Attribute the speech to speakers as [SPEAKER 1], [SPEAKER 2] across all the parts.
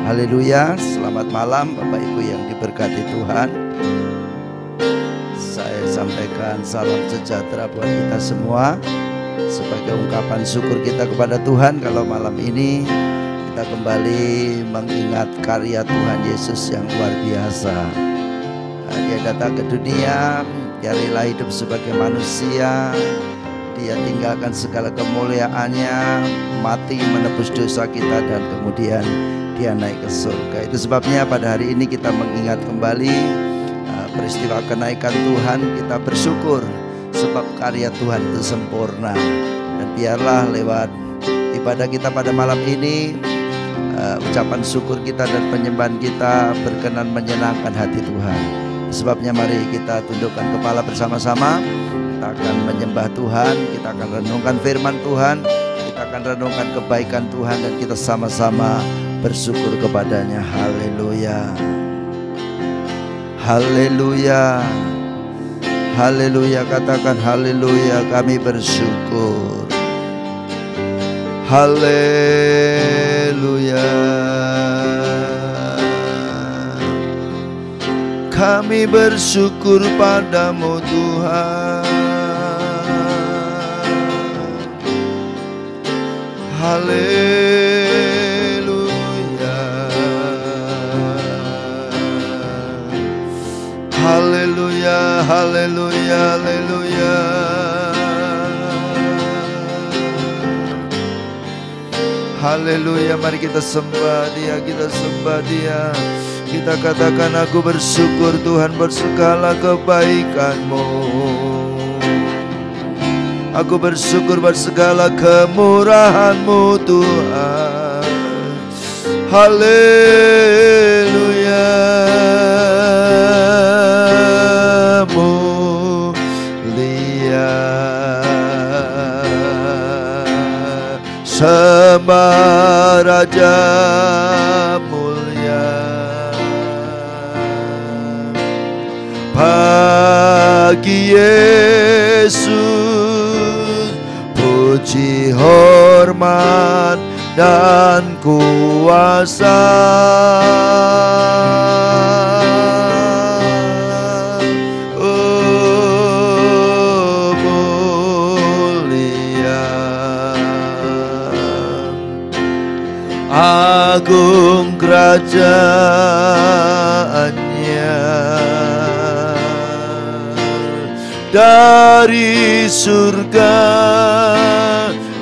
[SPEAKER 1] Haleluya, selamat malam Bapak Ibu yang diberkati Tuhan. Saya sampaikan salam sejahtera buat kita semua sebagai ungkapan syukur kita kepada Tuhan kalau malam ini kita kembali mengingat karya Tuhan Yesus yang luar biasa. Dia datang ke dunia, dia rela hidup sebagai manusia, dia tinggalkan segala kemuliaannya, mati menebus dosa kita, dan kemudian dia naik ke surga. Itu sebabnya pada hari ini kita mengingat kembali peristiwa kenaikan Tuhan. Kita bersyukur sebab karya Tuhan itu sempurna. Dan biarlah lewat ibadah kita pada malam ini, ucapan syukur kita dan penyembahan kita berkenan menyenangkan hati Tuhan. Sebabnya mari kita tundukkan kepala bersama-sama. Kita akan menyembah Tuhan, kita akan renungkan firman Tuhan, kita akan renungkan kebaikan Tuhan, dan kita sama-sama bersyukur kepadanya. Haleluya, haleluya, haleluya. Katakan haleluya, kami bersyukur. Haleluya, kami bersyukur padamu Tuhan. Haleluya, haleluya, haleluya, haleluya. Haleluya, mari kita sembah Dia, kita sembah Dia. Kita katakan, aku bersyukur Tuhan buat segala kebaikan-Mu. Aku bersyukur buat segala kemurahan-Mu Tuhan. Haleluya, mulia, sembah Raja mulia. Bagi Yesus puji, hormat, dan kuasa. Oh, mulia, agung kerajaannya. Dari surga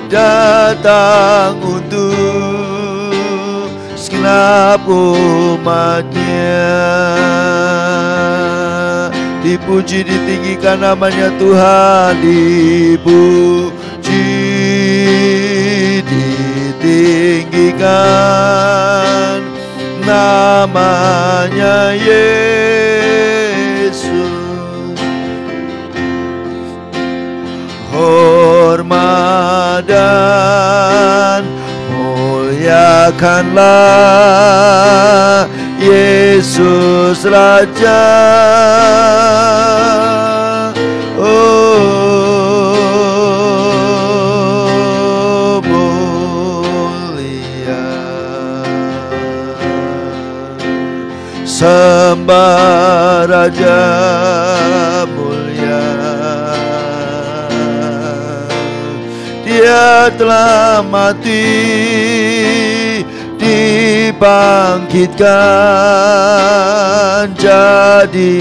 [SPEAKER 1] datang untuk segenap umatnya. Dipuji, ditinggikan namanya Tuhan. Dipuji, ditinggikan namanya Yesus. Hormat dan muliakanlah Yesus Raja. Oh, mulia, sembah Raja mulia. Dia telah mati, dibangkitkan jadi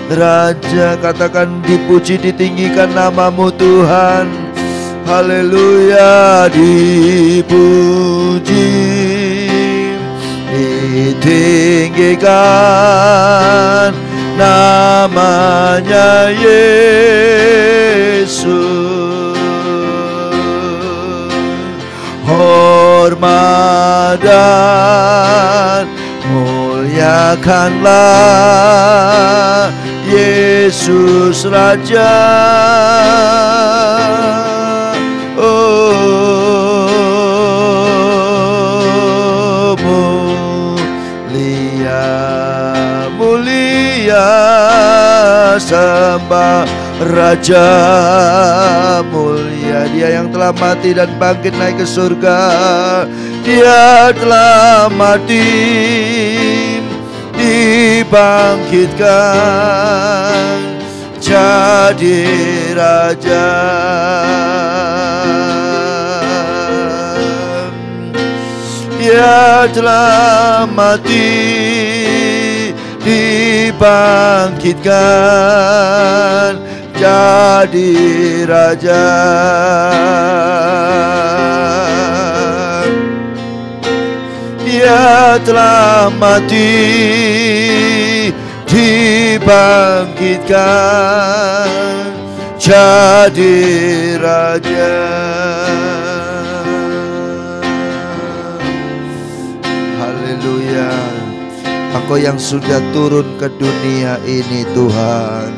[SPEAKER 1] Raja. Katakan, dipuji, ditinggikan namamu Tuhan. Haleluya, dipuji, ditinggikan namanya Yesus. dan muliakanlah Yesus Raja. Oh, mulia sembah Raja mulia. Dia yang telah mati dan bangkit naik ke surga. Dia telah mati, dibangkitkan jadi Raja. Dia telah mati, dibangkitkan jadi Raja. Dia telah mati, dibangkitkan jadi Raja. Haleluya. Engkau yang sudah turun ke dunia ini Tuhan,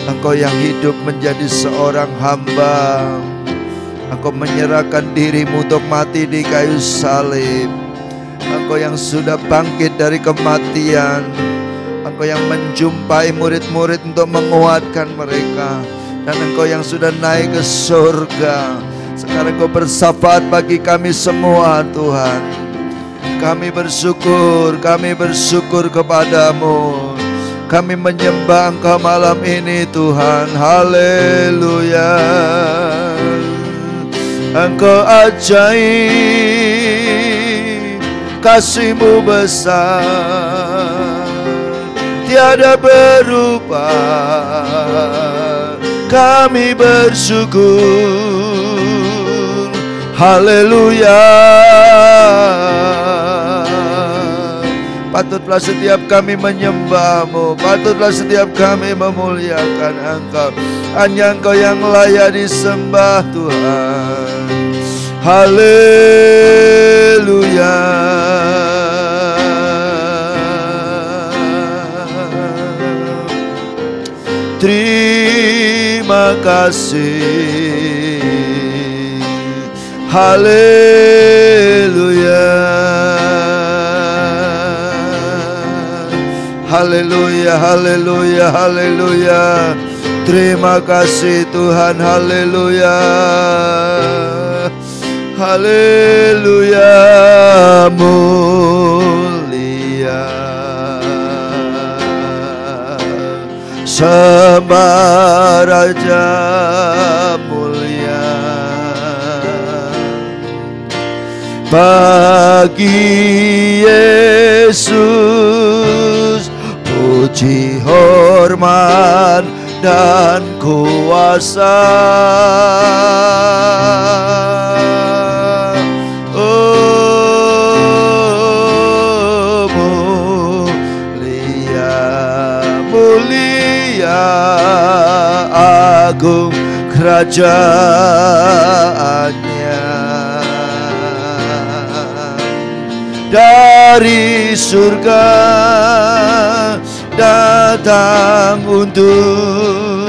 [SPEAKER 1] Engkau yang hidup menjadi seorang hamba, Engkau menyerahkan dirimu untuk mati di kayu salib. Engkau yang sudah bangkit dari kematian, Engkau yang menjumpai murid-murid untuk menguatkan mereka, dan Engkau yang sudah naik ke surga. Sekarang Engkau bersyafaat bagi kami semua Tuhan. Kami bersyukur kepadamu. Kami menyembah Engkau malam ini Tuhan. Haleluya. Engkau ajaib, kasih-Mu besar, tiada berupa. Kami bersyukur. Haleluya. Patutlah setiap kami menyembah-Mu, patutlah setiap kami memuliakan Engkau. Hanya Engkau yang layak disembah Tuhan. Haleluya. Terima kasih. Haleluya. Haleluya, haleluya, haleluya. Terima kasih Tuhan. Haleluya. Haleluya. Mulia sembah Raja mulia. Bagi Yesus puji, hormat, dan kuasa. Oh, mulia, agung kerajaannya. Dari surga datang untuk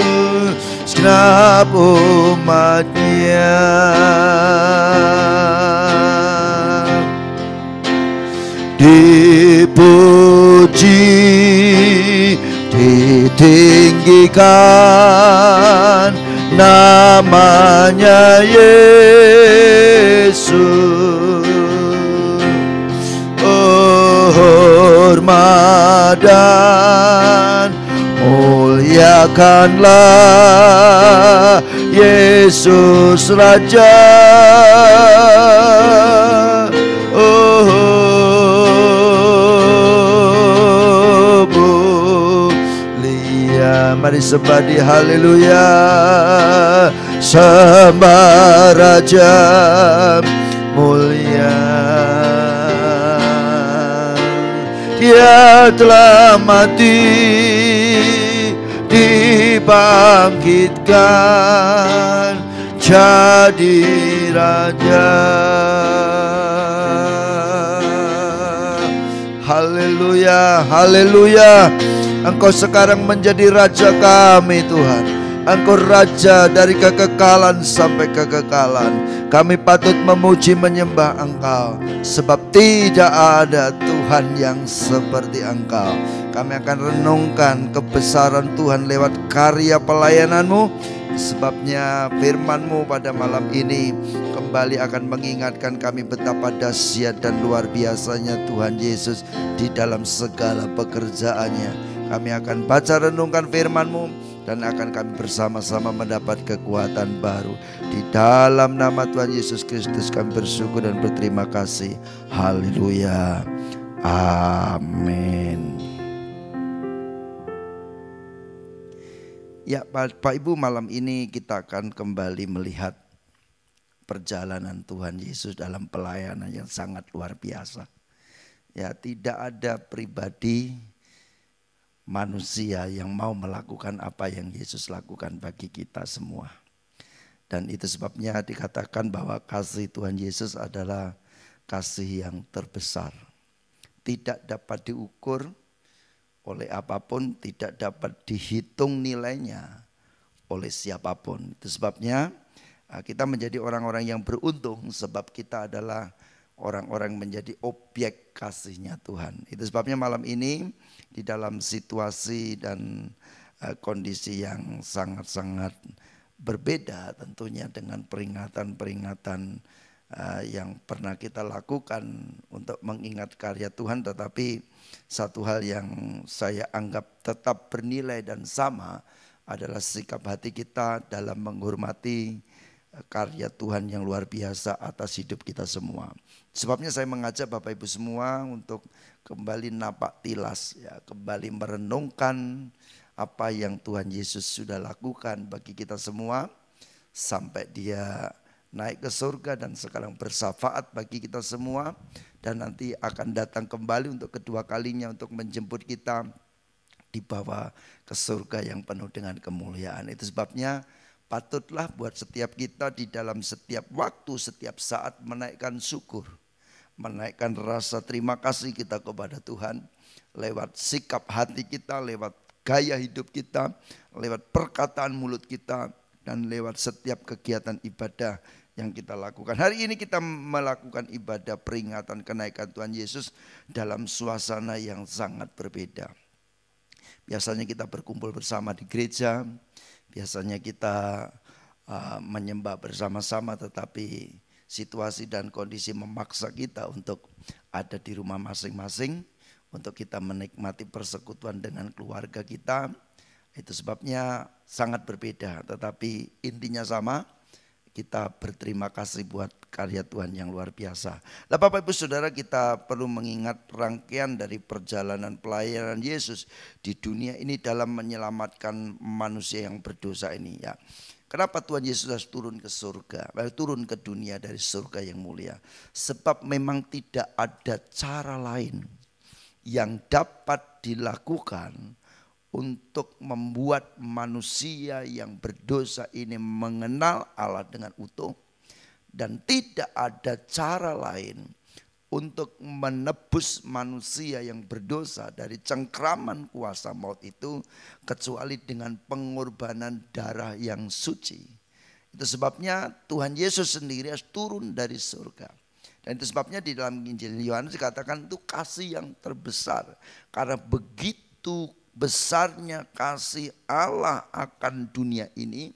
[SPEAKER 1] segenap umatnya. Dipuji, ditinggikan namanya Yesus. Hormat dan muliakanlah Yesus Raja. Oh, mulia. Mari sembah di haleluya. Sembah Raja mulia. Dia telah mati, dibangkitkan jadi Raja. Haleluya, haleluya. Engkau sekarang menjadi Raja kami Tuhan. Engkau Raja dari kekekalan sampai kekekalan. Kami patut memuji menyembah Engkau, sebab tidak ada Tuhan yang seperti Engkau. Kami akan renungkan kebesaran Tuhan lewat karya pelayanan-Mu. Sebabnya firman-Mu pada malam ini kembali akan mengingatkan kami betapa dahsyat dan luar biasanya Tuhan Yesus di dalam segala pekerjaannya. Kami akan baca renungkan firman-Mu dan akan kami bersama-sama mendapat kekuatan baru. Di dalam nama Tuhan Yesus Kristus kami bersyukur dan berterima kasih. Haleluya. Amin. Ya Pak Ibu, malam ini kita akan kembali melihat perjalanan Tuhan Yesus dalam pelayanan yang sangat luar biasa. Ya, tidak ada pribadi manusia yang mau melakukan apa yang Yesus lakukan bagi kita semua. Dan itu sebabnya dikatakan bahwa kasih Tuhan Yesus adalah kasih yang terbesar. Tidak dapat diukur oleh apapun, tidak dapat dihitung nilainya oleh siapapun. Itu sebabnya kita menjadi orang-orang yang beruntung, sebab kita adalah orang-orang menjadi objek kasihnya Tuhan. Itu sebabnya malam ini di dalam situasi dan kondisi yang sangat-sangat berbeda tentunya dengan peringatan-peringatan yang pernah kita lakukan untuk mengingat karya Tuhan, tetapi satu hal yang saya anggap tetap bernilai dan sama adalah sikap hati kita dalam menghormati karya Tuhan yang luar biasa atas hidup kita semua. Sebabnya saya mengajak Bapak Ibu semua untuk kembali napak tilas, ya, kembali merenungkan apa yang Tuhan Yesus sudah lakukan bagi kita semua sampai Dia naik ke surga dan sekarang bersyafaat bagi kita semua, dan nanti akan datang kembali untuk kedua kalinya untuk menjemput kita dibawa ke surga yang penuh dengan kemuliaan. Itu sebabnya patutlah buat setiap kita di dalam setiap waktu, setiap saat menaikkan syukur, menaikkan rasa terima kasih kita kepada Tuhan lewat sikap hati kita, lewat gaya hidup kita, lewat perkataan mulut kita, dan lewat setiap kegiatan ibadah yang kita lakukan. Hari ini kita melakukan ibadah peringatan kenaikan Tuhan Yesus dalam suasana yang sangat berbeda. Biasanya kita berkumpul bersama di gereja, biasanya kita menyembah bersama-sama, tetapi situasi dan kondisi memaksa kita untuk ada di rumah masing-masing, untuk kita menikmati persekutuan dengan keluarga kita. Itu sebabnya sangat berbeda, tetapi intinya sama. Kita berterima kasih buat karya Tuhan yang luar biasa. Nah, Bapak Ibu Saudara, kita perlu mengingat rangkaian dari perjalanan pelayanan Yesus di dunia ini dalam menyelamatkan manusia yang berdosa ini, ya. Kenapa Tuhan Yesus harus turun ke surga, turun ke dunia dari surga yang mulia? Sebab memang tidak ada cara lain yang dapat dilakukan untuk membuat manusia yang berdosa ini mengenal Allah dengan utuh, dan tidak ada cara lain untuk menebus manusia yang berdosa dari cengkraman kuasa maut itu kecuali dengan pengorbanan darah yang suci. Itu sebabnya Tuhan Yesus sendiri harus turun dari surga. Dan itu sebabnya di dalam Injil Yohanes dikatakan itu kasih yang terbesar, karena begitu besarnya kasih Allah akan dunia ini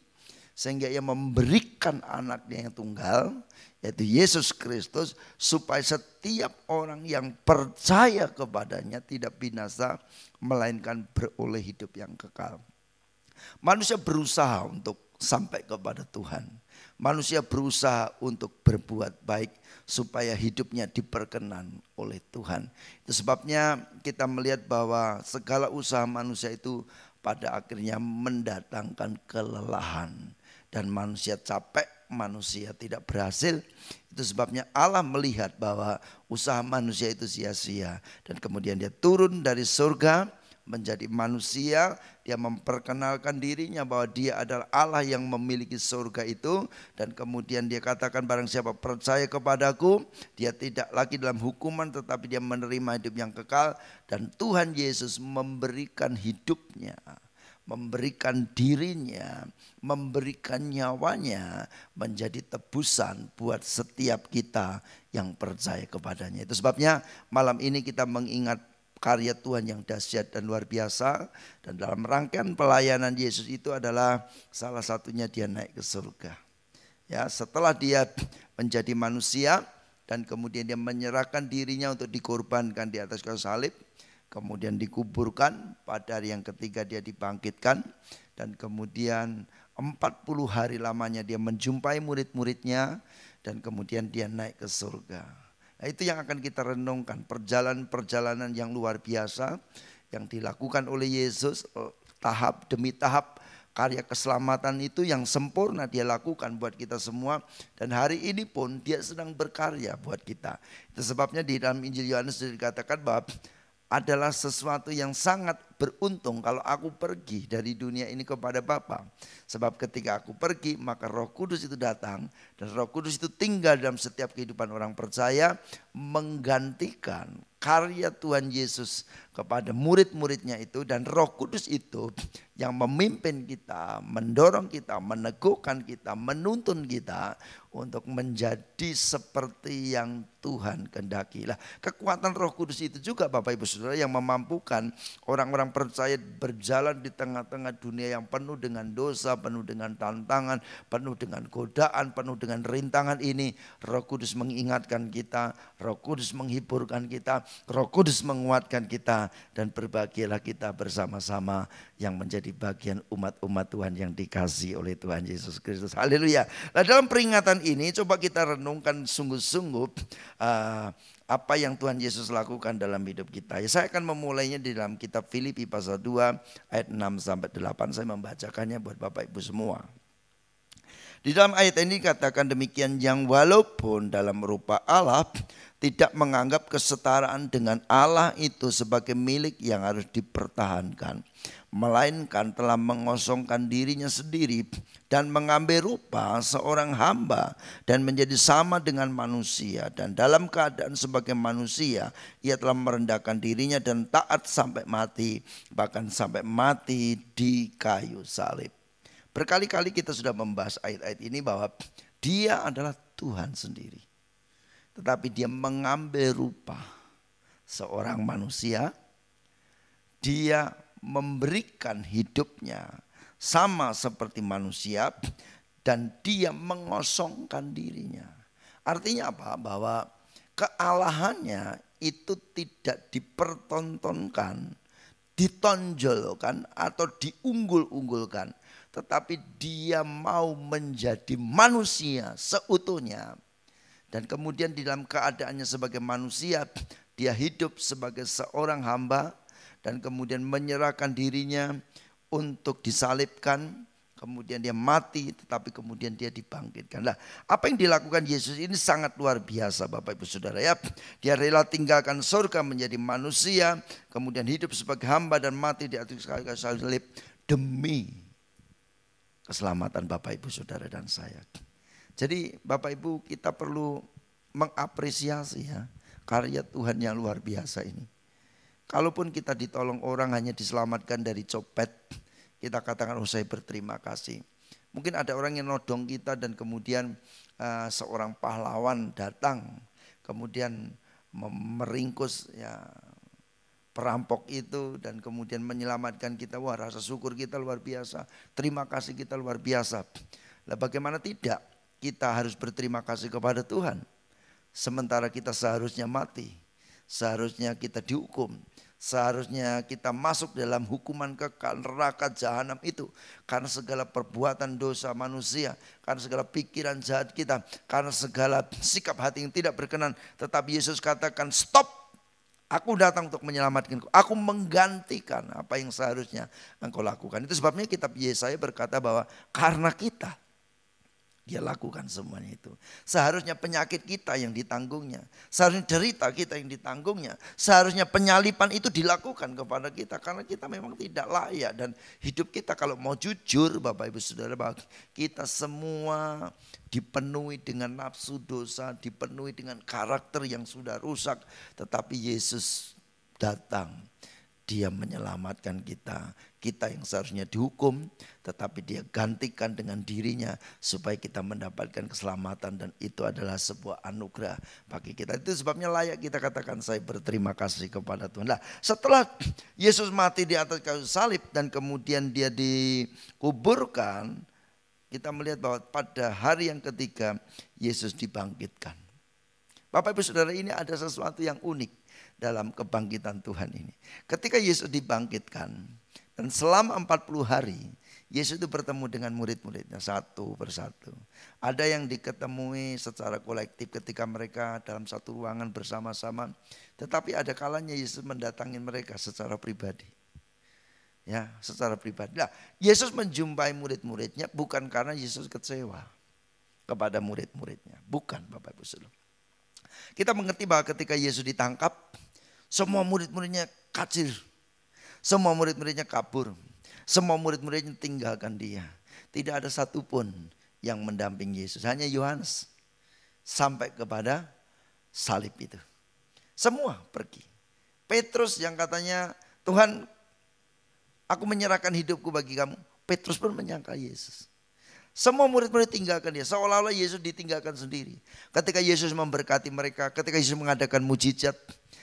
[SPEAKER 1] sehingga Ia memberikan anaknya yang tunggal, yaitu Yesus Kristus, supaya setiap orang yang percaya kepadanya tidak binasa melainkan beroleh hidup yang kekal. Manusia berusaha untuk sampai kepada Tuhan. Manusia berusaha untuk berbuat baik supaya hidupnya diperkenan oleh Tuhan. Itu sebabnya kita melihat bahwa segala usaha manusia itu pada akhirnya mendatangkan kelelahan. Dan manusia capek, manusia tidak berhasil. Itu sebabnya Allah melihat bahwa usaha manusia itu sia-sia. Dan kemudian Dia turun dari surga menjadi manusia, dia memperkenalkan dirinya bahwa dia adalah Allah yang memiliki surga itu. Dan kemudian dia katakan barang siapa percaya kepadaku, dia tidak lagi dalam hukuman tetapi dia menerima hidup yang kekal. Dan Tuhan Yesus memberikan hidupnya, memberikan dirinya, memberikan nyawanya menjadi tebusan buat setiap kita yang percaya kepadanya. Itu sebabnya malam ini kita mengingat karya Tuhan yang dahsyat dan luar biasa. Dan dalam rangkaian pelayanan Yesus itu adalah salah satunya dia naik ke surga. Ya, setelah dia menjadi manusia dan kemudian dia menyerahkan dirinya untuk dikorbankan di atas kayu salib. Kemudian dikuburkan, pada hari yang ketiga dia dibangkitkan. Dan kemudian 40 hari lamanya dia menjumpai murid-muridnya. Dan kemudian dia naik ke surga. Nah, itu yang akan kita renungkan, perjalanan-perjalanan yang luar biasa yang dilakukan oleh Yesus tahap demi tahap. Karya keselamatan itu yang sempurna dia lakukan buat kita semua. Dan hari ini pun dia sedang berkarya buat kita. Itu sebabnya di dalam Injil Yohanes dikatakan bahwa adalah sesuatu yang sangat beruntung kalau aku pergi dari dunia ini kepada Bapa. Sebab ketika aku pergi maka Roh Kudus itu datang. Dan Roh Kudus itu tinggal dalam setiap kehidupan orang percaya, menggantikan karya Tuhan Yesus kepada murid-muridnya itu. Dan Roh Kudus itu yang memimpin kita, mendorong kita, meneguhkan kita, menuntun kita untuk menjadi seperti yang Tuhan kehendaki. Lah, kekuatan Roh Kudus itu juga Bapak Ibu Saudara yang memampukan orang-orang percaya berjalan di tengah-tengah dunia yang penuh dengan dosa, penuh dengan tantangan, penuh dengan godaan, penuh dengan rintangan ini. Roh Kudus mengingatkan kita, Roh Kudus menghiburkan kita, Roh Kudus menguatkan kita, dan berbahagialah kita bersama-sama yang menjadi bagian umat-umat Tuhan yang dikasihi oleh Tuhan Yesus Kristus. Haleluya. Nah, dalam peringatan ini coba kita renungkan sungguh-sungguh apa yang Tuhan Yesus lakukan dalam hidup kita. Ya, saya akan memulainya di dalam kitab Filipi pasal 2 ayat 6 sampai 8. Saya membacakannya buat Bapak Ibu semua. Di dalam ayat ini dikatakan demikian, yang walaupun dalam rupa Allah tidak menganggap kesetaraan dengan Allah itu sebagai milik yang harus dipertahankan, melainkan telah mengosongkan dirinya sendiri dan mengambil rupa seorang hamba dan menjadi sama dengan manusia. Dan dalam keadaan sebagai manusia ia telah merendahkan dirinya dan taat sampai mati, bahkan sampai mati di kayu salib. Berkali-kali kita sudah membahas ayat-ayat ini bahwa dia adalah Tuhan sendiri. Tetapi dia mengambil rupa seorang manusia, dia memberikan hidupnya sama seperti manusia dan dia mengosongkan dirinya. Artinya apa? Bahwa kealahannya itu tidak dipertontonkan, ditonjolkan atau diunggul-unggulkan. Tetapi dia mau menjadi manusia seutuhnya. Dan kemudian di dalam keadaannya sebagai manusia, dia hidup sebagai seorang hamba. Dan kemudian menyerahkan dirinya untuk disalibkan. Kemudian dia mati, tetapi kemudian dia dibangkitkan. Nah, apa yang dilakukan Yesus ini sangat luar biasa Bapak Ibu Saudara ya. Dia rela tinggalkan surga menjadi manusia. Kemudian hidup sebagai hamba dan mati di atas kayu salib demi keselamatan Bapak Ibu Saudara dan saya. Jadi Bapak Ibu kita perlu mengapresiasi ya karya Tuhan yang luar biasa ini. Kalaupun kita ditolong orang hanya diselamatkan dari copet, kita katakan oh saya berterima kasih. Mungkin ada orang yang nodong kita dan kemudian seorang pahlawan datang. Kemudian meringkus ya perampok itu dan kemudian menyelamatkan kita. Wah, rasa syukur kita luar biasa. Terima kasih kita luar biasa. Lah bagaimana tidak? Kita harus berterima kasih kepada Tuhan. Sementara kita seharusnya mati. Seharusnya kita dihukum. Seharusnya kita masuk dalam hukuman kekal neraka jahanam itu. Karena segala perbuatan dosa manusia. Karena segala pikiran jahat kita. Karena segala sikap hati yang tidak berkenan. Tetapi Yesus katakan stop. Aku datang untuk menyelamatkan engkau. Aku menggantikan apa yang seharusnya engkau lakukan. Itu sebabnya kitab Yesaya berkata bahwa karena kita Dia lakukan semuanya itu. Seharusnya penyakit kita yang ditanggungnya. Seharusnya derita kita yang ditanggungnya. Seharusnya penyalipan itu dilakukan kepada kita. Karena kita memang tidak layak. Dan hidup kita kalau mau jujur Bapak Ibu Saudara, kita semua dipenuhi dengan nafsu dosa. Dipenuhi dengan karakter yang sudah rusak. Tetapi Yesus datang. Dia menyelamatkan kita. Kita yang seharusnya dihukum, tetapi dia gantikan dengan dirinya supaya kita mendapatkan keselamatan, dan itu adalah sebuah anugerah bagi kita. Itu sebabnya layak kita katakan saya berterima kasih kepada Tuhan. Nah, setelah Yesus mati di atas kayu salib dan kemudian dia dikuburkan, kita melihat bahwa pada hari yang ketiga Yesus dibangkitkan. Bapak Ibu Saudara, ini ada sesuatu yang unik dalam kebangkitan Tuhan ini. Ketika Yesus dibangkitkan, dan selama 40 hari Yesus itu bertemu dengan murid-muridnya satu persatu. Ada yang diketemui secara kolektif ketika mereka dalam satu ruangan bersama-sama. Tetapi ada kalanya Yesus mendatangi mereka secara pribadi. Ya, secara pribadi. Nah, Yesus menjumpai murid-muridnya bukan karena Yesus kecewa kepada murid-muridnya. Bukan, Bapak Ibu Saudara. Kita mengerti bahwa ketika Yesus ditangkap, semua murid-muridnya kacir. Semua murid-muridnya kabur. Semua murid-muridnya tinggalkan dia. Tidak ada satupun yang mendampingi Yesus. Hanya Yohanes sampai kepada salib itu. Semua pergi. Petrus yang katanya, Tuhan, aku menyerahkan hidupku bagi kamu. Petrus pun menyangka Yesus. Semua murid-murid tinggalkan dia. Seolah-olah Yesus ditinggalkan sendiri. Ketika Yesus memberkati mereka, ketika Yesus mengadakan mujizat,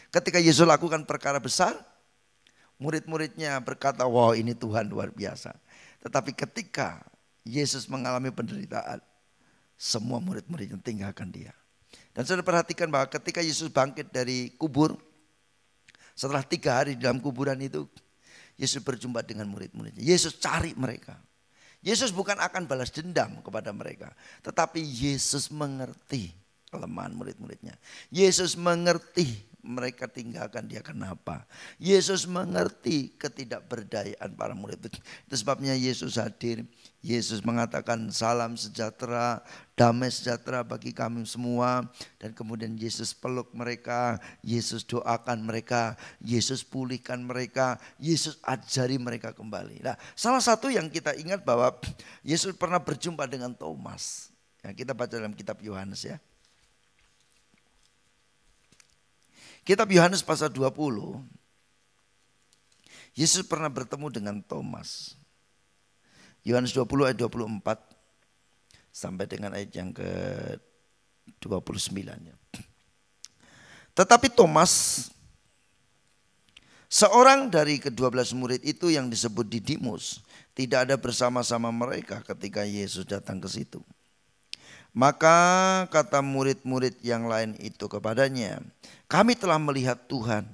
[SPEAKER 1] ketika Yesus lakukan perkara besar, murid-muridnya berkata, wow, ini Tuhan luar biasa. Tetapi ketika Yesus mengalami penderitaan, semua murid-muridnya tinggalkan dia. Dan sudah perhatikan bahwa ketika Yesus bangkit dari kubur, setelah 3 hari di dalam kuburan itu, Yesus berjumpa dengan murid-muridnya. Yesus cari mereka. Yesus bukan akan balas dendam kepada mereka, tetapi Yesus mengerti kelemahan murid-muridnya. Yesus mengerti mereka tinggalkan dia kenapa. Yesus mengerti ketidakberdayaan para murid. Itu sebabnya Yesus hadir. Yesus mengatakan salam sejahtera, damai sejahtera bagi kami semua. Dan kemudian Yesus peluk mereka, Yesus doakan mereka, Yesus pulihkan mereka, Yesus ajari mereka kembali. Nah, salah satu yang kita ingat bahwa Yesus pernah berjumpa dengan Thomas. Ya, kita baca dalam kitab Yohanes ya. Kitab Yohanes pasal 20, Yesus pernah bertemu dengan Thomas. Yohanes 20 ayat 24 sampai dengan ayat yang ke-29. Tetapi Thomas, seorang dari ke-12 murid itu yang disebut Didimus, tidak ada bersama-sama mereka ketika Yesus datang ke situ. Maka kata murid-murid yang lain itu kepadanya, kami telah melihat Tuhan.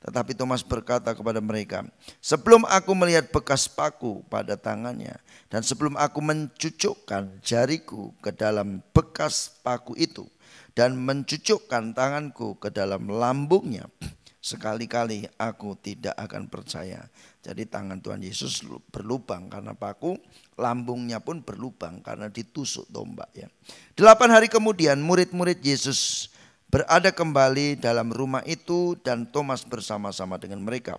[SPEAKER 1] Tetapi Thomas berkata kepada mereka, sebelum aku melihat bekas paku pada tangannya, dan sebelum aku mencucukkan jariku ke dalam bekas paku itu, dan mencucukkan tanganku ke dalam lambungnya, sekali-kali aku tidak akan percaya. Jadi tangan Tuhan Yesus berlubang karena paku, lambungnya pun berlubang karena ditusuk tombak ya. 8 hari kemudian murid-murid Yesus berada kembali dalam rumah itu dan Thomas bersama-sama dengan mereka.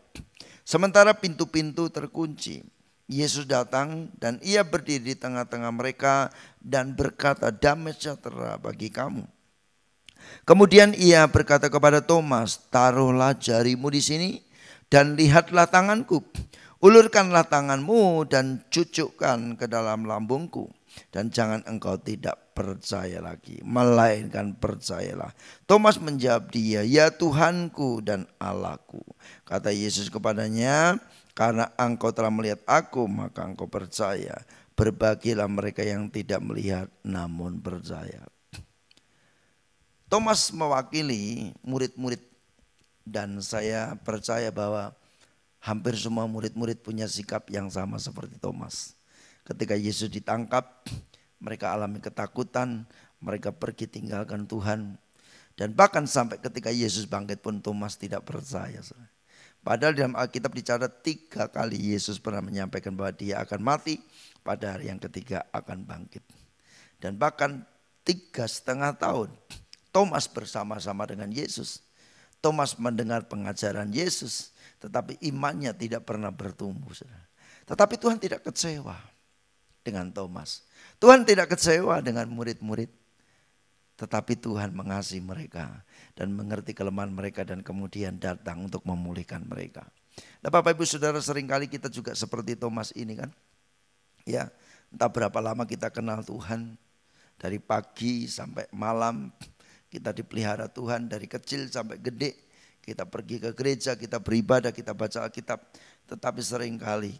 [SPEAKER 1] Sementara pintu-pintu terkunci, Yesus datang dan ia berdiri di tengah-tengah mereka dan berkata, damai sejahtera bagi kamu. Kemudian ia berkata kepada Thomas, taruhlah jarimu di sini dan lihatlah tanganku. Ulurkanlah tanganmu dan cucukkan ke dalam lambungku. Dan jangan engkau tidak percaya lagi, melainkan percayalah. Thomas menjawab dia, ya Tuhanku dan Allahku. Kata Yesus kepadanya, karena engkau telah melihat aku, maka engkau percaya. Berbahagialah mereka yang tidak melihat namun percaya. Thomas mewakili murid-murid, dan saya percaya bahwa hampir semua murid-murid punya sikap yang sama seperti Thomas. Ketika Yesus ditangkap, mereka alami ketakutan, mereka pergi tinggalkan Tuhan. Dan bahkan sampai ketika Yesus bangkit pun Thomas tidak percaya. Padahal dalam Alkitab dicatat 3 kali Yesus pernah menyampaikan bahwa dia akan mati, pada hari yang ketiga akan bangkit. Dan bahkan 3,5 tahun Thomas bersama-sama dengan Yesus. Thomas mendengar pengajaran Yesus, tetapi imannya tidak pernah bertumbuh. Tetapi Tuhan tidak kecewa dengan Thomas. Tuhan tidak kecewa dengan murid-murid. Tetapi Tuhan mengasihi mereka dan mengerti kelemahan mereka dan kemudian datang untuk memulihkan mereka. Nah, Bapak Ibu Saudara, seringkali kita juga seperti Thomas ini kan. Ya, entah berapa lama kita kenal Tuhan. Dari pagi sampai malam kita dipelihara Tuhan, dari kecil sampai gede. Kita pergi ke gereja, kita beribadah, kita baca Alkitab. Tetapi seringkali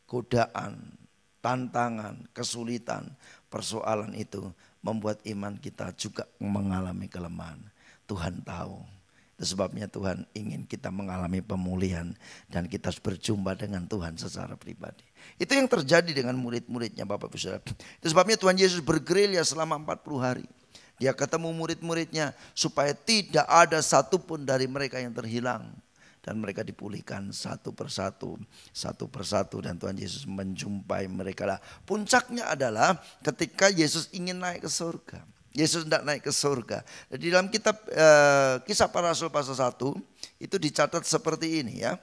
[SPEAKER 1] godaan, tantangan, kesulitan, persoalan itu membuat iman kita juga mengalami kelemahan. Tuhan tahu. Itu sebabnya Tuhan ingin kita mengalami pemulihan dan kita harus berjumpa dengan Tuhan secara pribadi. Itu yang terjadi dengan murid-muridnya Bapak Ibu Saudara. Itu sebabnya Tuhan Yesus bergerilya selama 40 hari. Dia ketemu murid-muridnya supaya tidak ada satupun dari mereka yang terhilang. Dan mereka dipulihkan satu persatu. Dan Tuhan Yesus menjumpai mereka. Puncaknya adalah ketika Yesus ingin naik ke surga. Yesus tidak naik ke surga. Di dalam kitab Kisah Para Rasul pasal 1 itu dicatat seperti ini ya.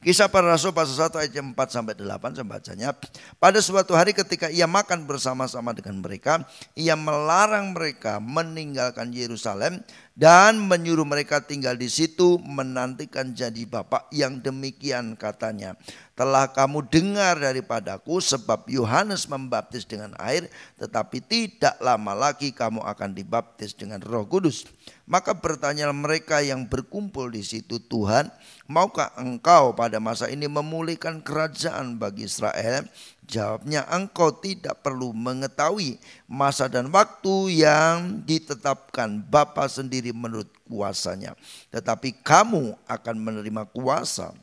[SPEAKER 1] Kisah Para Rasul pasal 1 ayat 4 sampai 8 saya bacanya. Pada suatu hari ketika ia makan bersama-sama dengan mereka, ia melarang mereka meninggalkan Yerusalem dan menyuruh mereka tinggal di situ menantikan janji Bapa yang demikian katanya. Telah kamu dengar daripadaku sebab Yohanes membaptis dengan air, tetapi tidak lama lagi kamu akan dibaptis dengan Roh Kudus. Maka bertanya mereka yang berkumpul di situ, Tuhan, maukah engkau pada masa ini memulihkan kerajaan bagi Israel? Jawabnya, engkau tidak perlu mengetahui masa dan waktu yang ditetapkan Bapa sendiri menurut kuasanya. Tetapi kamu akan menerima kuasa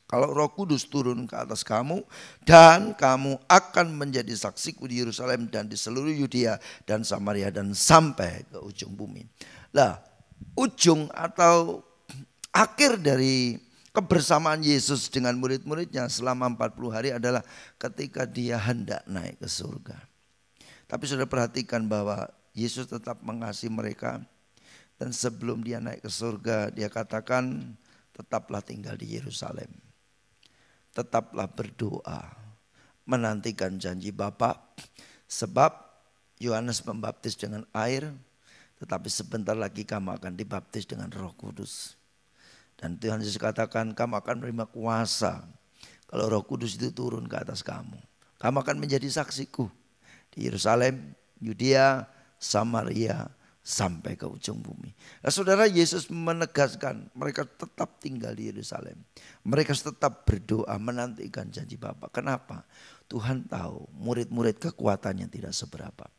[SPEAKER 1] kalau Roh Kudus turun ke atas kamu, dan kamu akan menjadi saksiku di Yerusalem dan di seluruh Yudea dan Samaria dan sampai ke ujung bumi. Lah, ujung atau akhir dari kebersamaan Yesus dengan murid-muridnya selama 40 hari adalah ketika dia hendak naik ke surga. Tapi sudah perhatikan bahwa Yesus tetap mengasihi mereka. Dan sebelum dia naik ke surga, dia katakan tetaplah tinggal di Yerusalem. Tetaplah berdoa, menantikan janji Bapa. Sebab Yohanes membaptis dengan air, tetapi sebentar lagi kamu akan dibaptis dengan Roh Kudus. Dan Tuhan Yesus katakan kamu akan menerima kuasa kalau Roh Kudus itu turun ke atas kamu. Kamu akan menjadi saksiku di Yerusalem, Yudea, Samaria, sampai ke ujung bumi. Nah, saudara, Yesus menegaskan mereka tetap tinggal di Yerusalem. Mereka tetap berdoa menantikan janji Bapa. Kenapa? Tuhan tahu murid-murid kekuatannya tidak seberapa.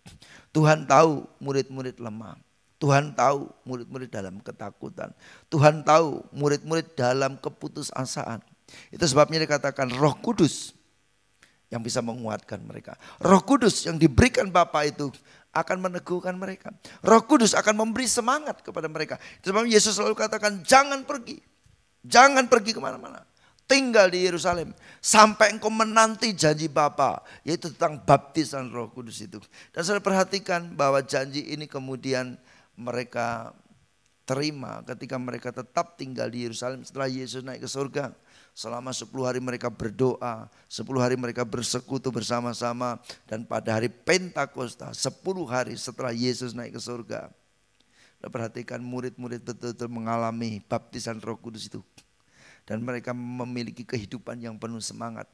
[SPEAKER 1] Tuhan tahu murid-murid lemah. Tuhan tahu murid-murid dalam ketakutan. Tuhan tahu murid-murid dalam keputusasaan. Itu sebabnya dikatakan Roh Kudus yang bisa menguatkan mereka. Roh Kudus yang diberikan Bapa itu akan meneguhkan mereka. Roh Kudus akan memberi semangat kepada mereka. Sebab Yesus selalu katakan jangan pergi. Jangan pergi kemana-mana. Tinggal di Yerusalem. Sampai engkau menanti janji Bapa. Yaitu tentang baptisan Roh Kudus itu. Dan saya perhatikan bahwa janji ini kemudian mereka terima ketika mereka tetap tinggal di Yerusalem setelah Yesus naik ke surga. Selama 10 hari mereka berdoa, 10 hari mereka bersekutu bersama-sama. Dan pada hari Pentakosta, 10 hari setelah Yesus naik ke surga. Perhatikan murid-murid betul-betul mengalami baptisan Roh Kudus itu. Dan mereka memiliki kehidupan yang penuh semangat.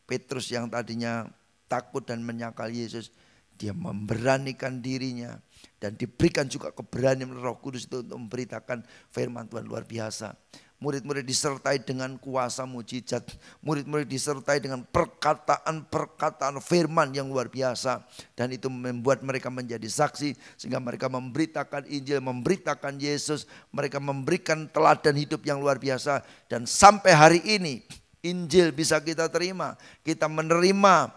[SPEAKER 1] Petrus yang tadinya takut dan menyangkal Yesus, dia memberanikan dirinya. Dan diberikan juga keberanian Roh Kudus itu untuk memberitakan firman Tuhan luar biasa. Murid-murid disertai dengan kuasa mujizat. Murid-murid disertai dengan perkataan-perkataan firman yang luar biasa. Dan itu membuat mereka menjadi saksi. Sehingga mereka memberitakan Injil, memberitakan Yesus. Mereka memberikan teladan hidup yang luar biasa. Dan sampai hari ini Injil bisa kita terima. Kita menerima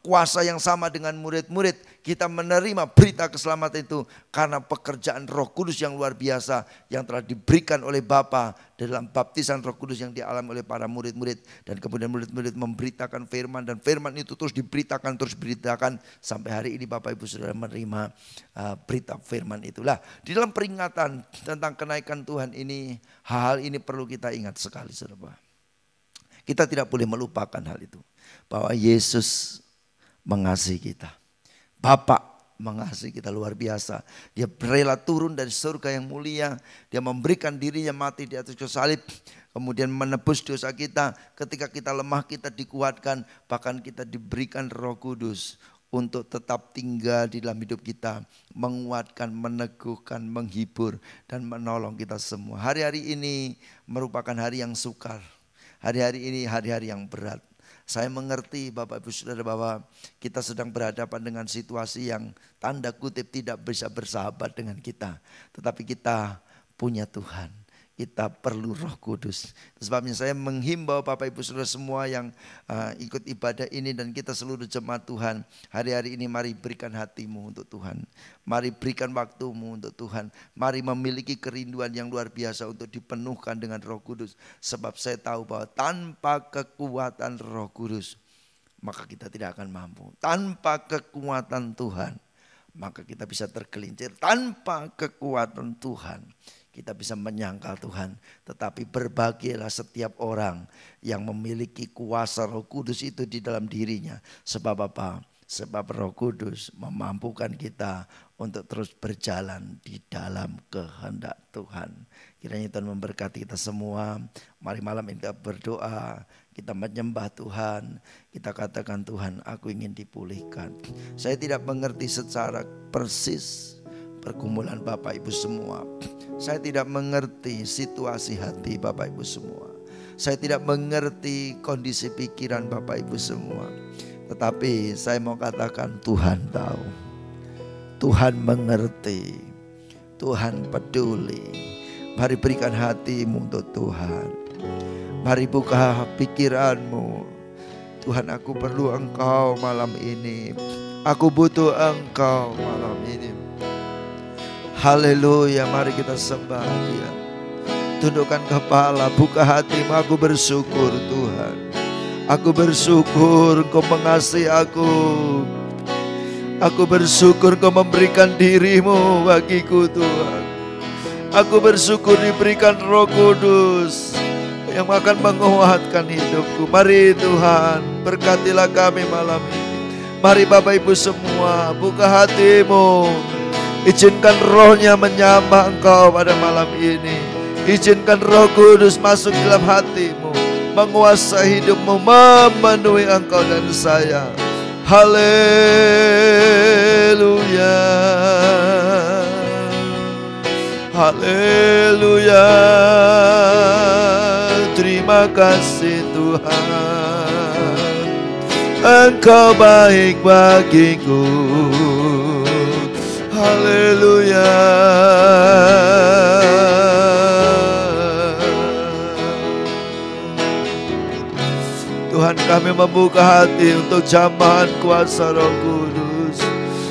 [SPEAKER 1] kuasa yang sama dengan murid-murid. Kita menerima berita keselamatan itu karena pekerjaan Roh Kudus yang luar biasa yang telah diberikan oleh Bapa dalam baptisan Roh Kudus yang dialami oleh para murid-murid. Dan kemudian murid-murid memberitakan firman, dan firman itu terus diberitakan sampai hari ini Bapak Ibu Saudara menerima berita firman itulah. Di dalam peringatan tentang kenaikan Tuhan ini, hal ini perlu kita ingat sekali, saudara. Kita tidak boleh melupakan hal itu, bahwa Yesus mengasihi kita. Bapa mengasihi kita luar biasa. Dia rela turun dari surga yang mulia. Dia memberikan dirinya mati di atas kayu salib. Kemudian menebus dosa kita. Ketika kita lemah, kita dikuatkan. Bahkan kita diberikan Roh Kudus untuk tetap tinggal di dalam hidup kita. Menguatkan, meneguhkan, menghibur, dan menolong kita semua. Hari-hari ini merupakan hari yang sukar. Hari-hari ini hari-hari yang berat. Saya mengerti Bapak Ibu Saudara bahwa kita sedang berhadapan dengan situasi yang tanda kutip tidak bisa bersahabat dengan kita. Tetapi kita punya Tuhan. Kita perlu Roh Kudus. Sebabnya saya menghimbau Bapak Ibu Saudara semua yang ikut ibadah ini dan kita seluruh jemaat Tuhan. Hari-hari ini mari berikan hatimu untuk Tuhan. Mari berikan waktumu untuk Tuhan. Mari memiliki kerinduan yang luar biasa untuk dipenuhkan dengan Roh Kudus. Sebab saya tahu bahwa tanpa kekuatan Roh Kudus maka kita tidak akan mampu. Tanpa kekuatan Tuhan maka kita bisa tergelincir. Tanpa kekuatan Tuhan kita bisa menyangkal Tuhan. Tetapi berbahagialah setiap orang yang memiliki kuasa Roh Kudus itu di dalam dirinya. Sebab apa? Sebab Roh Kudus memampukan kita untuk terus berjalan di dalam kehendak Tuhan. Kiranya Tuhan memberkati kita semua. Mari malam ini kita berdoa. Kita menyembah Tuhan. Kita katakan, Tuhan, aku ingin dipulihkan. Saya tidak mengerti secara persis pergumulan Bapak Ibu semua. Saya tidak mengerti situasi hati Bapak Ibu semua. Saya tidak mengerti kondisi pikiran Bapak Ibu semua. Tetapi saya mau katakan, Tuhan tahu. Tuhan mengerti. Tuhan peduli. Mari berikan hatimu untuk Tuhan. Mari buka pikiranmu. Tuhan, aku perlu Engkau malam ini. Aku butuh Engkau malam ini. Haleluya, mari kita sembah Dia. Tundukkan kepala, buka hatimu. Aku bersyukur Tuhan. Aku bersyukur Engkau mengasihi aku. Aku bersyukur Engkau memberikan dirimu bagiku Tuhan. Aku bersyukur diberikan Roh Kudus yang akan menguatkan hidupku. Mari Tuhan, berkatilah kami malam ini. Mari Bapak Ibu semua, buka hatimu. Izinkan Roh-Nya menyamah engkau pada malam ini. Izinkan Roh Kudus masuk dalam hatimu, menguasai hidupmu, memenuhi engkau dan saya. Haleluya. Haleluya. Terima kasih Tuhan, Engkau baik bagiku. Haleluya. Tuhan, kami membuka hati untuk jamahan kuasa Roh Kudus.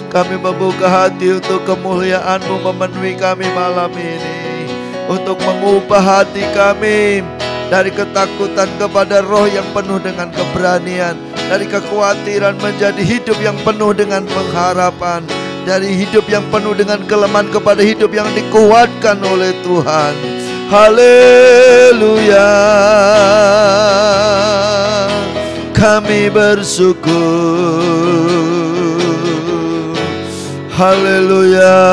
[SPEAKER 1] Kami membuka hati untuk kemuliaan-Mu memenuhi kami malam ini. Untuk mengubah hati kami dari ketakutan kepada roh yang penuh dengan keberanian. Dari kekhawatiran menjadi hidup yang penuh dengan pengharapan. Dari hidup yang penuh dengan kelemahan kepada hidup yang dikuatkan oleh Tuhan. Haleluya. Kami bersyukur. Haleluya.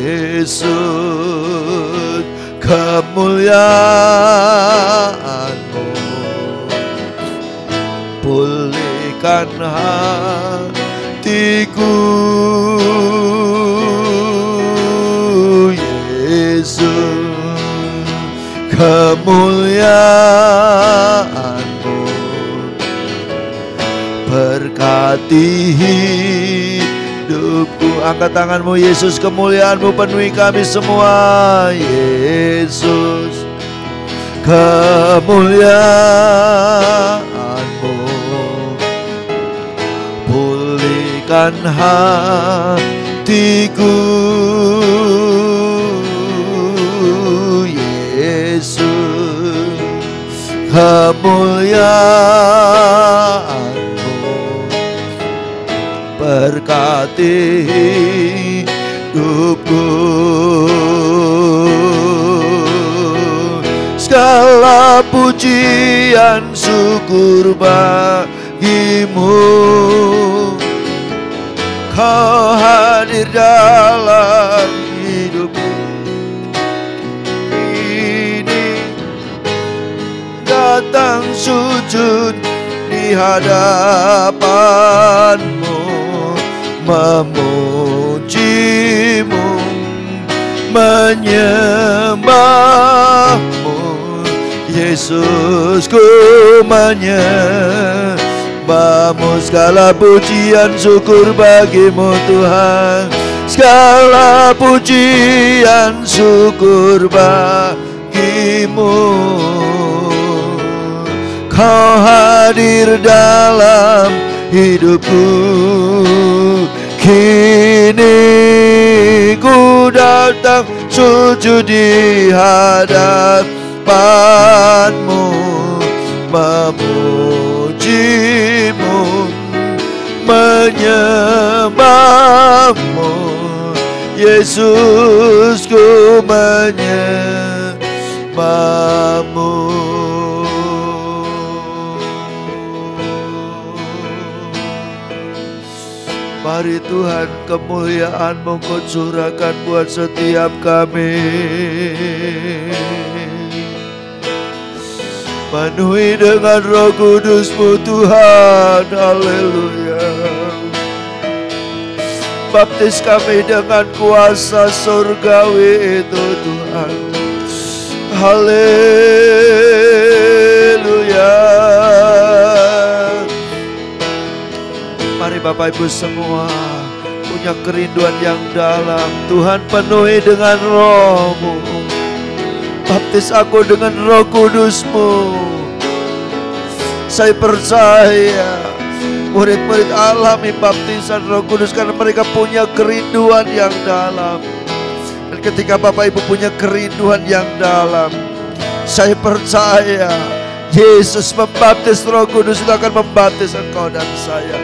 [SPEAKER 1] Yesus, kemuliaan-Mu pulihkan hatiku. Yesus, kemuliaan-Mu berkati hidupku. Angkat tanganmu. Yesus, kemuliaan-Mu penuhi kami semua. Yesus, kemuliaan-Mu. Pulihkan hatiku, Yesus, kemuliaan-Mu. Berkati hidupku, segala pujian syukur bagi-Mu. Kau hadir dalam hidupku ini, datang sujud di hadapan-Mu, memuji-Mu, menyembah-Mu. Yesus, ku menyembah-Mu, segala pujian syukur bagi-Mu Tuhan, segala pujian syukur bagi-Mu. Kau hadir dalam hidupku, kini ku datang sujud di hadapan-Mu, memuji-Mu, menyembah-Mu. Yesus, ku menyembah-Mu. Mari Tuhan, kemuliaan-Mu Kau curahkan buat setiap kami. Penuhi dengan Roh Kudus-Mu Tuhan, haleluya. Baptis kami dengan kuasa surgawi itu Tuhan, haleluya. Mari Bapak Ibu semua punya kerinduan yang dalam, Tuhan penuhi dengan Roh-Mu. Baptis aku dengan Roh Kudus-Mu. Saya percaya murid-murid alami baptisan Roh Kudus karena mereka punya kerinduan yang dalam. Dan ketika Bapak Ibu punya kerinduan yang dalam, saya percaya Yesus membaptis, Roh Kudus itu akan membaptis engkau dan saya.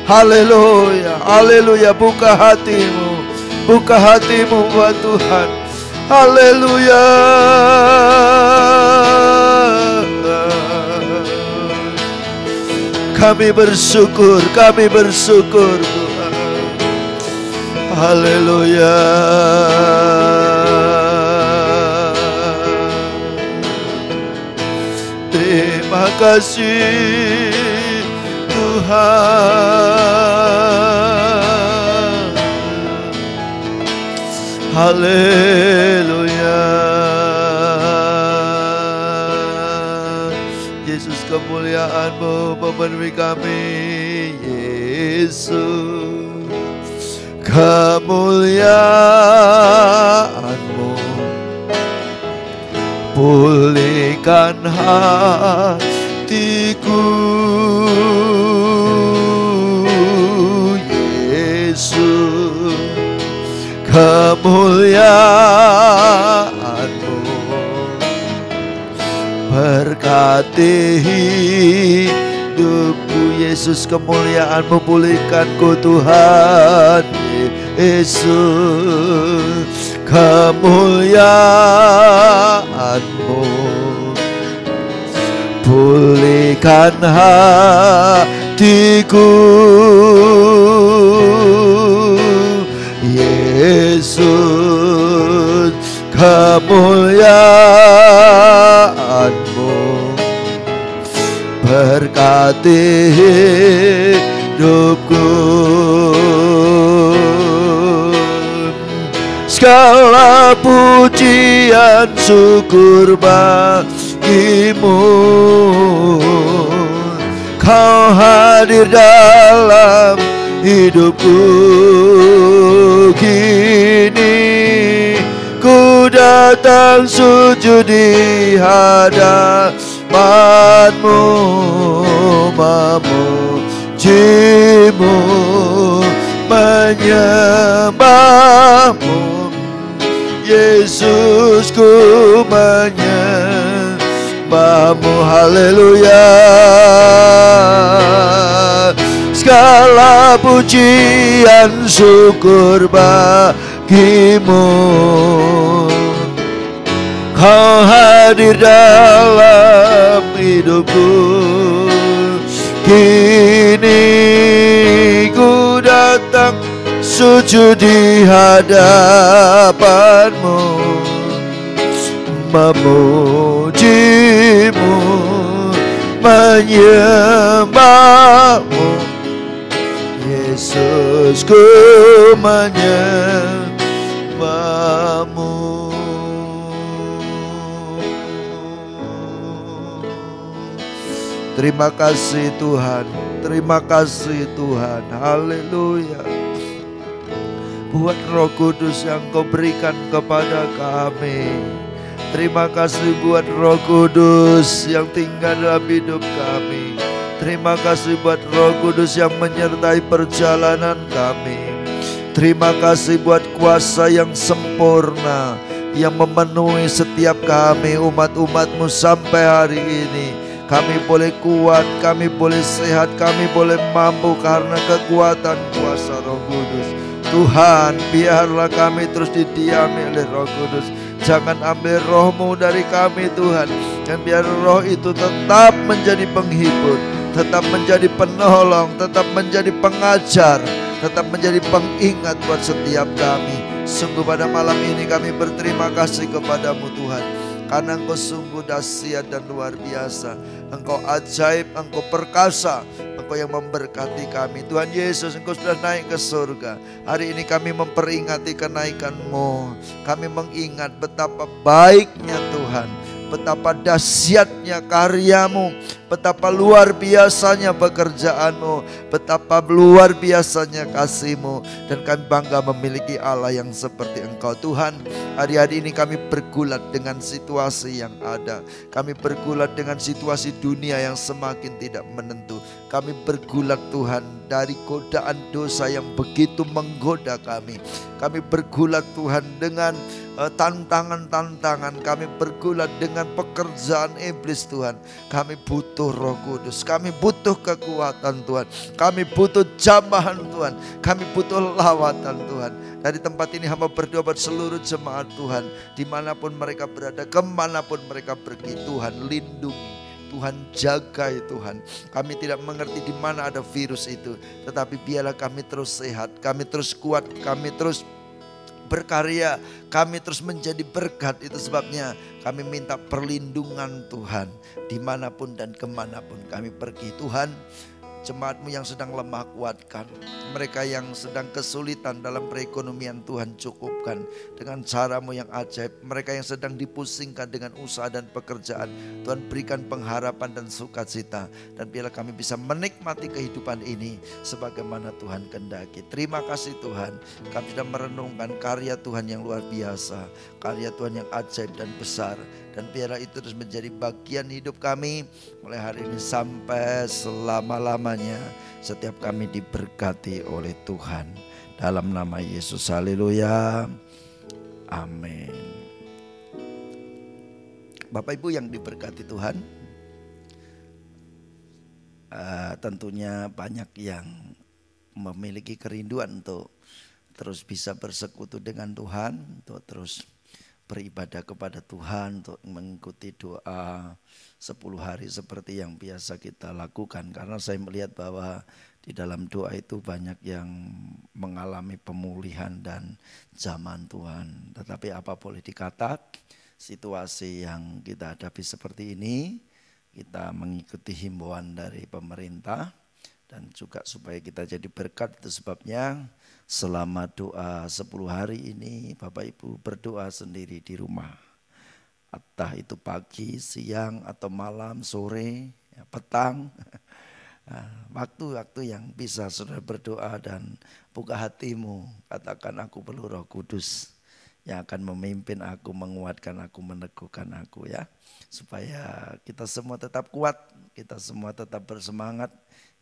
[SPEAKER 1] Haleluya, haleluya. Buka hatimu, buka hatimu buat Tuhan. Haleluya. Kami bersyukur Tuhan. Haleluya. Terima kasih Tuhan, haleluya. Yesus, kemuliaan-Mu memenuhi kami. Yesus, kemuliaan-Mu pulihkan hatiku. Yesus, kemuliaan-Mu berkati hidupku. Yesus, kemuliaan-Mu pulihkanku Tuhan. Yesus, kemuliaan-Mu pulihkan hatiku. Yesus, kemuliaan-Mu berkati hidupku. Segala pujian syukur bagi-Mu. Kau hadir dalam hidupku, kini ku datang sujud di hadapan-Mu, memuji-Mu, menyembah-Mu. Yesus, ku menyembah-Mu. Haleluya. Segala pujian syukur bagi-Mu. Kau hadir dalam hidupku. Kini ku datang sujud di hadapan-Mu, memuji-Mu, menyembah-Mu. Yesus, ku menyembah-Mu. Terima kasih Tuhan, terima kasih Tuhan. Haleluya. Buat Roh Kudus yang Kau berikan kepada kami. Terima kasih buat Roh Kudus yang tinggal dalam hidup kami. Terima kasih buat Roh Kudus yang menyertai perjalanan kami. Terima kasih buat kuasa yang sempurna yang memenuhi setiap kami, umat-umat-Mu sampai hari ini. Kami boleh kuat, kami boleh sehat, kami boleh mampu karena kekuatan kuasa Roh Kudus. Tuhan, biarlah kami terus didiami oleh Roh Kudus. Jangan ambil Roh-Mu dari kami Tuhan. Dan biar Roh itu tetap menjadi penghibur, tetap menjadi penolong, tetap menjadi pengajar, tetap menjadi pengingat buat setiap kami. Sungguh pada malam ini kami berterima kasih kepada-Mu Tuhan, karena Engkau sungguh dahsyat dan luar biasa. Engkau ajaib, Engkau perkasa, Engkau yang memberkati kami. Tuhan Yesus, Engkau sudah naik ke surga. Hari ini kami memperingati kenaikan-Mu. Kami mengingat betapa baiknya Tuhan, betapa dahsyatnya karya-Mu, betapa luar biasanya pekerjaan-Mu, betapa luar biasanya kasih-Mu. Dan kami bangga memiliki Allah yang seperti Engkau Tuhan. Hari-hari ini kami bergulat dengan situasi yang ada. Kami bergulat dengan situasi dunia yang semakin tidak menentu. Kami bergulat Tuhan dari godaan dosa yang begitu menggoda kami. Kami bergulat Tuhan dengan tantangan-tantangan. Kami bergulat dengan pekerjaan iblis Tuhan. Kami butuh Roh Kudus. Kami butuh kekuatan Tuhan. Kami butuh jambahan Tuhan. Kami butuh lawatan Tuhan. Dari tempat ini hamba berdoa buat seluruh jemaat Tuhan, dimanapun mereka berada, kemanapun mereka pergi, Tuhan lindungi, Tuhan jaga ya Tuhan. Kami tidak mengerti di mana ada virus itu, tetapi biarlah kami terus sehat, kami terus kuat, kami terus berkarya, kami terus menjadi berkat. Itu sebabnya kami minta perlindungan Tuhan dimanapun dan kemanapun kami pergi. Tuhan, jemaat-Mu yang sedang lemah kuatkan, mereka yang sedang kesulitan dalam perekonomian Tuhan cukupkan dengan cara-Mu yang ajaib. Mereka yang sedang dipusingkan dengan usaha dan pekerjaan, Tuhan berikan pengharapan dan sukacita. Dan biarlah kami bisa menikmati kehidupan ini sebagaimana Tuhan kehendaki. Terima kasih Tuhan, kami sudah merenungkan karya Tuhan yang luar biasa, karya Tuhan yang ajaib dan besar. Dan biarlah itu terus menjadi bagian hidup kami mulai hari ini sampai selama-lamanya. Setiap kami diberkati oleh Tuhan. Dalam nama Yesus, haleluya. Amin. Bapak Ibu yang diberkati Tuhan, tentunya banyak yang memiliki kerinduan untuk terus bisa bersekutu dengan Tuhan, untuk terus beribadah kepada Tuhan, untuk mengikuti doa 10 hari seperti yang biasa kita lakukan. Karena saya melihat bahwa di dalam doa itu banyak yang mengalami pemulihan dan zaman Tuhan. Tetapi apa boleh dikata, situasi yang kita hadapi seperti ini, kita mengikuti himbauan dari pemerintah dan juga supaya kita jadi berkat. Itu sebabnya selama doa 10 hari ini Bapak Ibu berdoa sendiri di rumah. Entah itu pagi, siang, atau malam, sore, petang. Waktu-waktu yang bisa saudara berdoa dan buka hatimu. Katakan, aku perlu Roh Kudus yang akan memimpin aku, menguatkan aku, meneguhkan aku ya. Supaya kita semua tetap kuat, kita semua tetap bersemangat,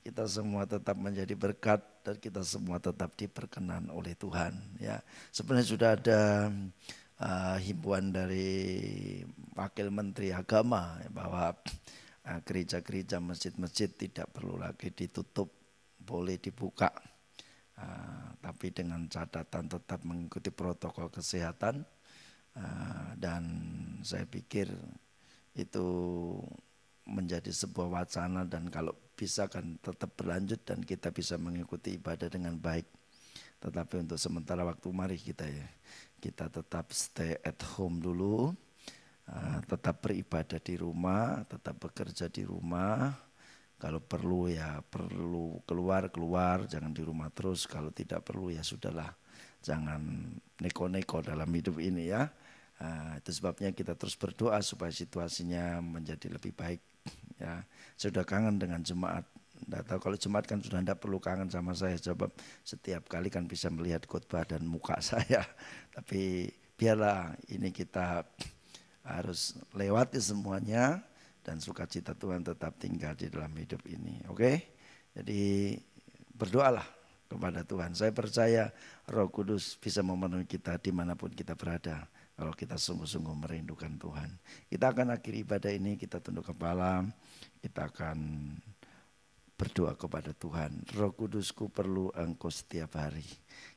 [SPEAKER 1] kita semua tetap menjadi berkat, dan kita semua tetap diperkenan oleh Tuhan ya. Sebenarnya sudah ada himbauan dari Wakil Menteri Agama bahwa gereja-gereja, masjid-masjid tidak perlu lagi ditutup, boleh dibuka. Tapi dengan catatan tetap mengikuti protokol kesehatan, dan saya pikir itu menjadi sebuah wacana, dan kalau bisa kan tetap berlanjut dan kita bisa mengikuti ibadah dengan baik. Tetapi untuk sementara waktu mari kita tetap stay at home dulu, tetap beribadah di rumah, tetap bekerja di rumah. Kalau perlu ya perlu keluar, jangan di rumah terus. Kalau tidak perlu ya sudahlah, jangan neko-neko dalam hidup ini ya. Itu sebabnya kita terus berdoa supaya situasinya menjadi lebih baik ya. Saya sudah kangen dengan jemaat. Tidak tahu kalau jemaat kan sudah tidak perlu kangen sama saya, sebab setiap kali kan bisa melihat khotbah dan muka saya. Tapi biarlah ini kita harus lewati semuanya, dan sukacita Tuhan tetap tinggal di dalam hidup ini. Oke? Jadi berdoalah kepada Tuhan. Saya percaya Roh Kudus bisa memenuhi kita dimanapun kita berada, kalau kita sungguh-sungguh merindukan Tuhan. Kita akan akhiri ibadah ini, kita tunduk kepala, kita akan berdoa kepada Tuhan. Roh Kudusku perlu Engkau setiap hari.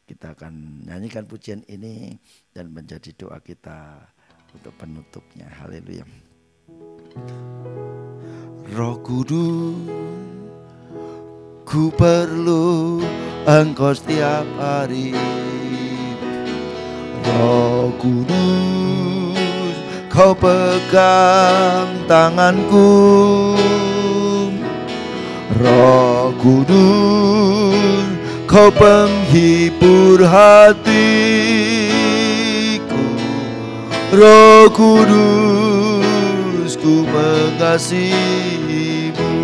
[SPEAKER 1] Kita akan nyanyikan pujian ini dan menjadi doa kita untuk penutupnya. Haleluya. Roh Kudus, ku perlu Engkau setiap hari. Roh Kudus, Kau pegang tanganku. Roh Kudus, Kau penghibur hatiku. Roh Kudus, ku mengasihimu.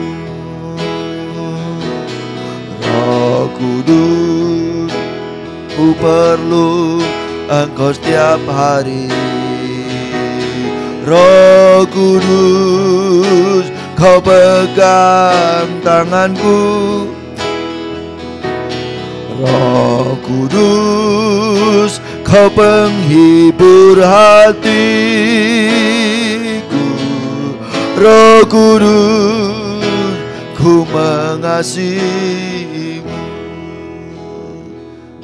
[SPEAKER 1] Roh Kudus, ku perlu Engkau setiap hari. Roh Kudus, Kau pegang tanganku. Roh Kudus, Kau penghibur hatiku. Roh Kudus, ku mengasihimu.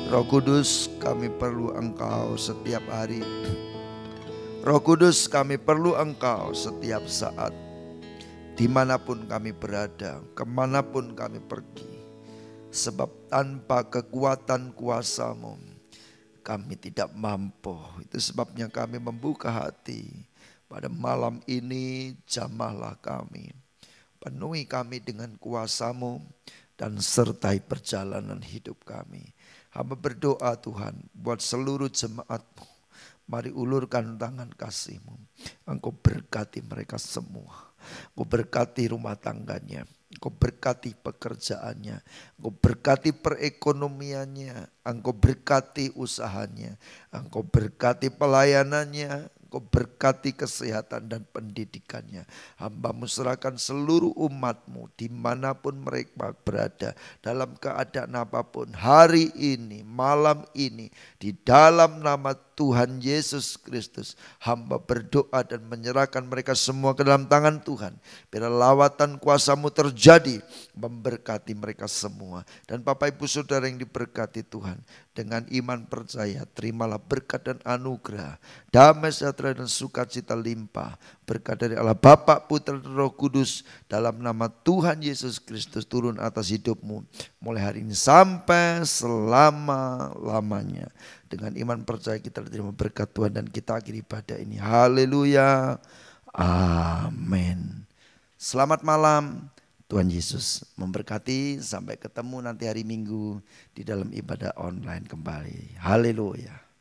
[SPEAKER 1] Roh Kudus, kami perlu Engkau setiap hari. Roh Kudus, kami perlu Engkau setiap saat. Dimanapun kami berada, kemanapun kami pergi. Sebab tanpa kekuatan kuasa-Mu kami tidak mampu. Itu sebabnya kami membuka hati. Pada malam ini jamahlah kami. Penuhi kami dengan kuasa-Mu dan sertai perjalanan hidup kami. Hamba berdoa Tuhan buat seluruh jemaat-Mu. Mari ulurkan tangan kasih-Mu. Engkau berkati mereka semua. Engkau berkati rumah tangganya. Engkau berkati pekerjaannya. Engkau berkati perekonomiannya. Engkau berkati usahanya. Engkau berkati pelayanannya. Engkau berkati kesehatan dan pendidikannya. Hamba-Mu serahkan seluruh umat-Mu dimanapun mereka berada, dalam keadaan apapun, hari ini, malam ini, di dalam nama Tuhan Yesus Kristus. Hamba berdoa dan menyerahkan mereka semua ke dalam tangan Tuhan. Biar lawatan kuasa-Mu terjadi, memberkati mereka semua. Dan Bapak Ibu Saudara yang diberkati Tuhan, dengan iman percaya terimalah berkat dan anugerah, damai sejahtera dan sukacita limpah, berkat dari Allah Bapa, Putra dan Roh Kudus, dalam nama Tuhan Yesus Kristus turun atas hidupmu mulai hari ini sampai selama-lamanya. Dengan iman percaya kita terima berkat Tuhan, dan kita akhiri ibadah ini. Haleluya. Amin. Selamat malam. Tuhan Yesus memberkati. Sampai ketemu nanti hari Minggu di dalam ibadah online kembali. Haleluya.